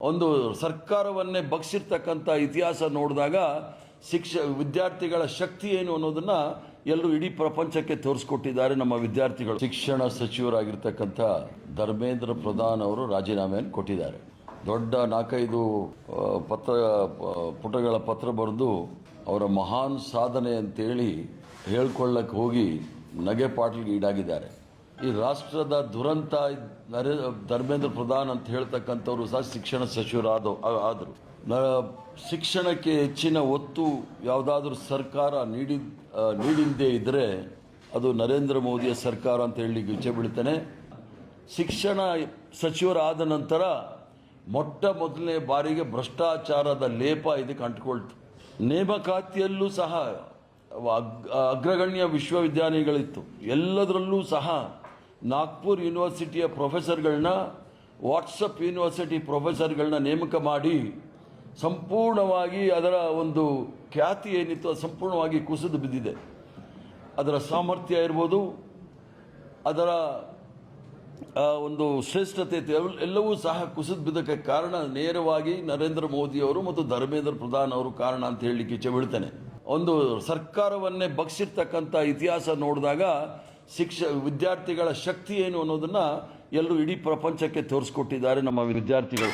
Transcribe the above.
ಒಂದು ಸರ್ಕಾರವನ್ನೇ ಬಗ್ಸಿರ್ತಕ್ಕಂಥ ಇತಿಹಾಸ ನೋಡಿದಾಗ ವಿದ್ಯಾರ್ಥಿಗಳ ಶಕ್ತಿ ಏನು ಅನ್ನೋದನ್ನ ಎಲ್ಲರೂ ಇಡೀ ಪ್ರಪಂಚಕ್ಕೆ ತೋರಿಸ್ಕೊಟ್ಟಿದ್ದಾರೆ ನಮ್ಮ ವಿದ್ಯಾರ್ಥಿಗಳು. ಶಿಕ್ಷಣ ಸಚಿವರಾಗಿರ್ತಕ್ಕಂಥ ಧರ್ಮೇಂದ್ರ ಪ್ರಧಾನ್ ಅವರು ರಾಜೀನಾಮೆಯನ್ನು ಕೊಟ್ಟಿದ್ದಾರೆ. ದೊಡ್ಡ 4-5 ಪುಟಗಳ ಪತ್ರ ಬರೆದು ಅವರ ಮಹಾನ್ ಸಾಧನೆ ಅಂತೇಳಿ ಹೇಳ್ಕೊಳ್ಳಕ್ಕೆ ಹೋಗಿ ನಗೆಪಾಟ್ಲಿಗೆ ಈಡಾಗಿದ್ದಾರೆ. ಈ ರಾಷ್ಟ್ರದ ದುರಂತ ಧರ್ಮೇಂದ್ರ ಪ್ರಧಾನ್ ಅಂತ ಹೇಳ್ತಕ್ಕಂಥವ್ರು ಸಹ ಶಿಕ್ಷಣ ಸಚಿವರಾದರು. ಶಿಕ್ಷಣಕ್ಕೆ ಹೆಚ್ಚಿನ ಒತ್ತು ಯಾವುದಾದ್ರೂ ಸರ್ಕಾರ ನೀಡಿದ್ದೇ ಇದ್ದರೆ ಅದು ನರೇಂದ್ರ ಮೋದಿಯ ಸರ್ಕಾರ ಅಂತ ಹೇಳಲಿಕ್ಕೆ ಇಚ್ಛೆ ಬೀಳ್ತೇನೆ. ಶಿಕ್ಷಣ ಸಚಿವರಾದ ನಂತರ ಮೊಟ್ಟ ಮೊದಲನೇ ಬಾರಿಗೆ ಭ್ರಷ್ಟಾಚಾರದ ಲೇಪ ಇದಕ್ಕೆ ಅಂಟ್ಕೊಳ್ತು. ನೇಮಕಾತಿಯಲ್ಲೂ ಸಹ ಅಗ್ರಗಣ್ಯ ವಿಶ್ವವಿದ್ಯಾನಿಗಳಿತ್ತು. ಎಲ್ಲದರಲ್ಲೂ ಸಹ ನಾಗ್ಪುರ್ ಯೂನಿವರ್ಸಿಟಿಯ ಪ್ರೊಫೆಸರ್ಗಳನ್ನ, ವಾಟ್ಸಪ್ ಯೂನಿವರ್ಸಿಟಿ ಪ್ರೊಫೆಸರ್ಗಳನ್ನ ನೇಮಕ ಮಾಡಿ ಸಂಪೂರ್ಣವಾಗಿ ಅದರ ಒಂದು ಖ್ಯಾತಿ ಏನಿತ್ತು ಅದು ಸಂಪೂರ್ಣವಾಗಿ ಕುಸಿದು ಬಿದ್ದಿದೆ. ಅದರ ಸಾಮರ್ಥ್ಯ ಇರ್ಬೋದು, ಅದರ ಒಂದು ಶ್ರೇಷ್ಠತೆ ಎಲ್ಲವೂ ಸಹ ಕುಸಿದು ಬಿದ್ದಕ್ಕೆ ಕಾರಣ ನೇರವಾಗಿ ನರೇಂದ್ರ ಮೋದಿಯವರು ಮತ್ತು ಧರ್ಮೇಂದ್ರ ಪ್ರಧಾನ್ ಅವರು ಕಾರಣ ಅಂತ ಹೇಳಲಿಕ್ಕೆ ಇಚ್ಛೆ ಬೀಳ್ತೇನೆ. ಒಂದು ಸರ್ಕಾರವನ್ನೇ ಬಗ್ಸಿರ್ತಕ್ಕಂಥ ಇತಿಹಾಸ ನೋಡಿದಾಗ ವಿದ್ಯಾರ್ಥಿಗಳ ಶಕ್ತಿ ಏನು ಅನ್ನೋದನ್ನ ಎಲ್ಲರೂ ಇಡೀ ಪ್ರಪಂಚಕ್ಕೆ ತೋರಿಸ್ಕೊಟ್ಟಿದ್ದಾರೆ ನಮ್ಮ ವಿದ್ಯಾರ್ಥಿಗಳು.